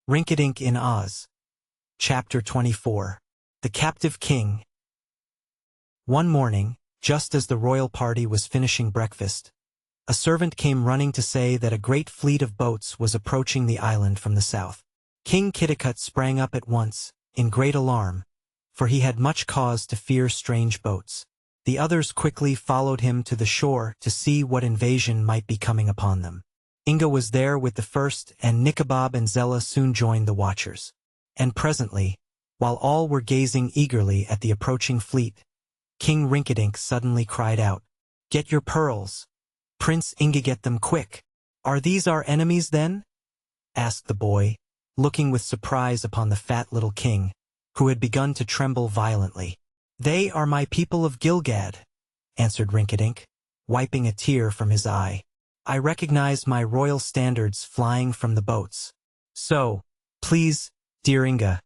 Rinkitink in Oz. Chapter 24. The Captive King. One morning, just as the royal party was finishing breakfast, a servant came running to say that a great fleet of boats was approaching the island from the south. King Kitticut sprang up at once, in great alarm, for he had much cause to fear strange boats. The others quickly followed him to the shore to see what invasion might be coming upon them. Inga was there with the first, and Nikobob and Zella soon joined the watchers. And presently, while all were gazing eagerly at the approaching fleet, King Rinkitink suddenly cried out, "Get your pearls! Prince Inga, get them quick!" "Are these our enemies then?" asked the boy, looking with surprise upon the fat little king, who had begun to tremble violently. "They are my people of Gilgad," answered Rinkitink, wiping a tear from his eye. "I recognize my royal standards flying from the boats. So, please, dear Inga,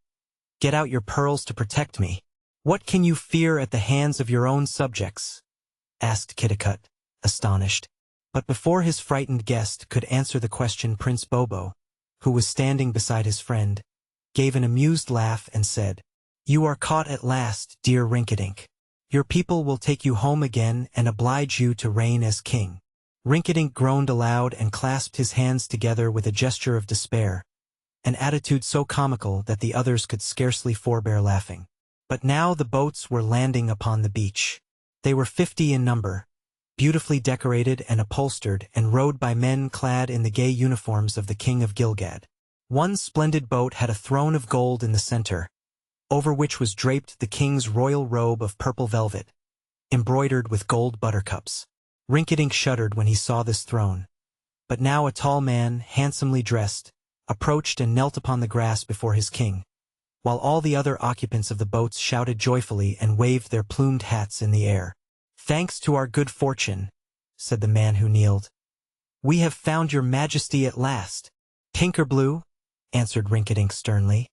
get out your pearls to protect me." "What can you fear at the hands of your own subjects?" asked Kitticut, astonished. But before his frightened guest could answer the question, Prince Bobo, who was standing beside his friend, gave an amused laugh and said, "You are caught at last, dear Rinkitink. Your people will take you home again and oblige you to reign as king." Rinkitink groaned aloud and clasped his hands together with a gesture of despair, an attitude so comical that the others could scarcely forbear laughing. But now the boats were landing upon the beach. They were 50 in number, beautifully decorated and upholstered, and rowed by men clad in the gay uniforms of the King of Gilgad. One splendid boat had a throne of gold in the center, over which was draped the king's royal robe of purple velvet, embroidered with gold buttercups. Rinkitink shuddered when he saw this throne. But now a tall man, handsomely dressed, approached and knelt upon the grass before his king, while all the other occupants of the boats shouted joyfully and waved their plumed hats in the air. "Thanks to our good fortune," said the man who kneeled, "we have found your majesty at last." "Pinkerblue," answered Rinkitink sternly,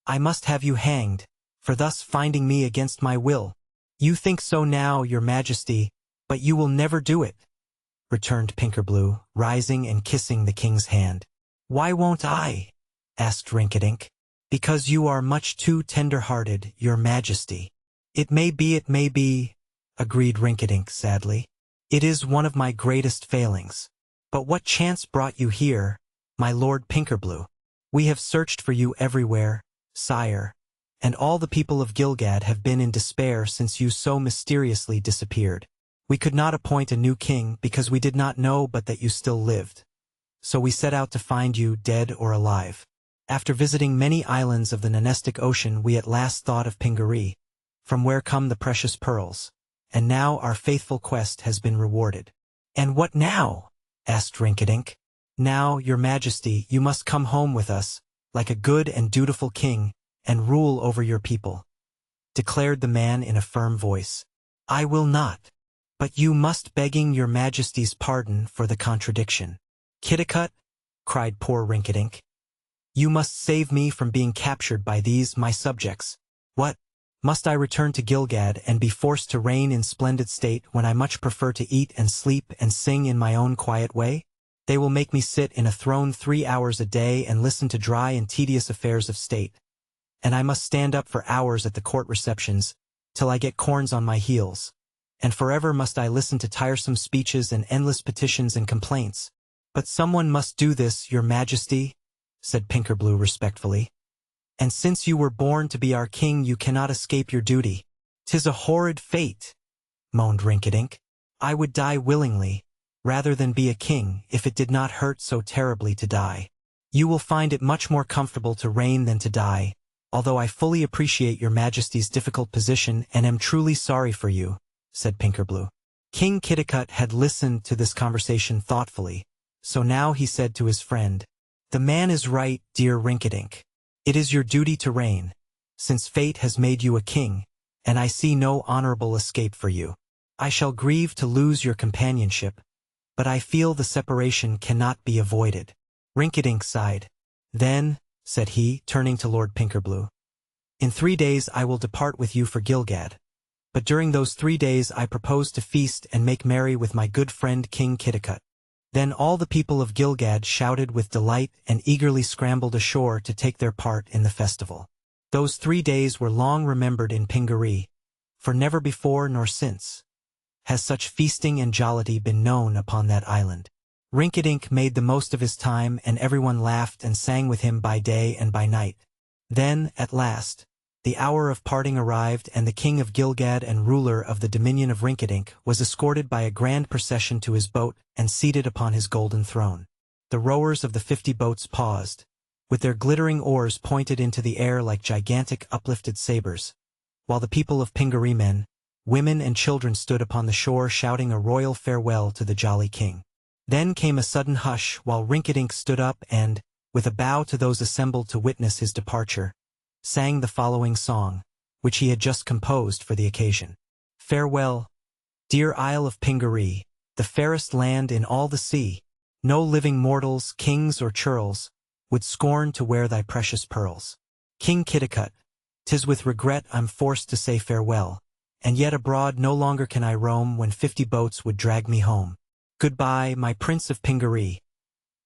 "I must have you hanged, for thus finding me against my will." "You think so now, your majesty, but you will never do it," returned Pinkerblue, rising and kissing the king's hand. "Why won't I?" asked Rinkitink. "Because you are much too tender-hearted, your majesty." It may be, agreed Rinkitink sadly. "It is one of my greatest failings. But what chance brought you here, my lord Pinkerblue? We have searched for you everywhere, sire, and all the people of Gilgad have been in despair since you so mysteriously disappeared. We could not appoint a new king because we did not know but that you still lived. So we set out to find you, dead or alive. After visiting many islands of the Nanestic Ocean, we at last thought of Pingaree, from where come the precious pearls, and now our faithful quest has been rewarded." "And what now?" asked Rinkitink. "Now, your majesty, you must come home with us, like a good and dutiful king, and rule over your people," declared the man in a firm voice. "I will not. But you must, begging your majesty's pardon for the contradiction." "Kitticut," cried poor Rinkitink, "you must save me from being captured by these, my subjects." "What? Must I return to Gilgad and be forced to reign in splendid state when I much prefer to eat and sleep and sing in my own quiet way? They will make me sit in a throne 3 hours a day and listen to dry and tedious affairs of state. And I must stand up for hours at the court receptions, till I get corns on my heels. And forever must I listen to tiresome speeches and endless petitions and complaints. But someone must do this, your majesty," said Pinkerblue respectfully. "And since you were born to be our king, you cannot escape your duty." "'Tis a horrid fate," moaned Rinkitink. "I would die willingly, rather than be a king, if it did not hurt so terribly to die." "You will find it much more comfortable to reign than to die, although I fully appreciate your majesty's difficult position and am truly sorry for you," said Pinkerblue. King Kitticut had listened to this conversation thoughtfully, so now he said to his friend, "The man is right, dear Rinkitink. It is your duty to reign, since fate has made you a king, and I see no honorable escape for you. I shall grieve to lose your companionship, but I feel the separation cannot be avoided." Rinkitink sighed. "Then," said he, turning to Lord Pinkerblue, "in 3 days I will depart with you for Gilgad. But during those 3 days I propose to feast and make merry with my good friend King Kitticut. Then all the people of Gilgad shouted with delight and eagerly scrambled ashore to take their part in the festival. Those 3 days were long remembered in Pingaree, for never before nor since has such feasting and jollity been known upon that island. Rinkitink made the most of his time, and everyone laughed and sang with him by day and by night. Then, at last, the hour of parting arrived, and the king of Gilgad and ruler of the dominion of Rinkitink was escorted by a grand procession to his boat and seated upon his golden throne. The rowers of the 50 boats paused, with their glittering oars pointed into the air like gigantic uplifted sabers, while the people of Pingaree, men, women and children, stood upon the shore shouting a royal farewell to the jolly king. Then came a sudden hush while Rinkitink stood up and, with a bow to those assembled to witness his departure, sang the following song, which he had just composed for the occasion. Farewell, dear Isle of Pingaree, the fairest land in all the sea. No living mortals, kings or churls, would scorn to wear thy precious pearls. King Kitticut, 'tis with regret I'm forced to say farewell, and yet abroad no longer can I roam when 50 boats would drag me home. Goodbye, my prince of Pingaree.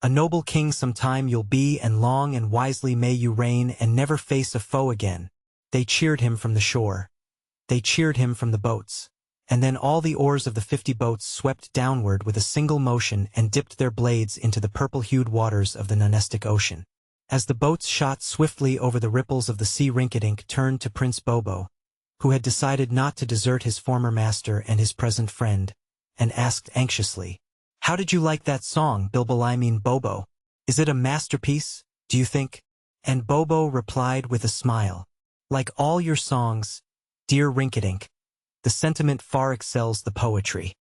A noble king sometime you'll be, and long and wisely may you reign and never face a foe again. They cheered him from the shore. They cheered him from the boats. And then all the oars of the 50 boats swept downward with a single motion and dipped their blades into the purple-hued waters of the Nonestic Ocean. As the boats shot swiftly over the ripples of the sea, Rinkitink turned to Prince Bobo, who had decided not to desert his former master and his present friend, and asked anxiously, "How did you like that song, Bobo? Is it a masterpiece, do you think?" And Bobo replied with a smile, "Like all your songs, dear Rinkitink, the sentiment far excels the poetry.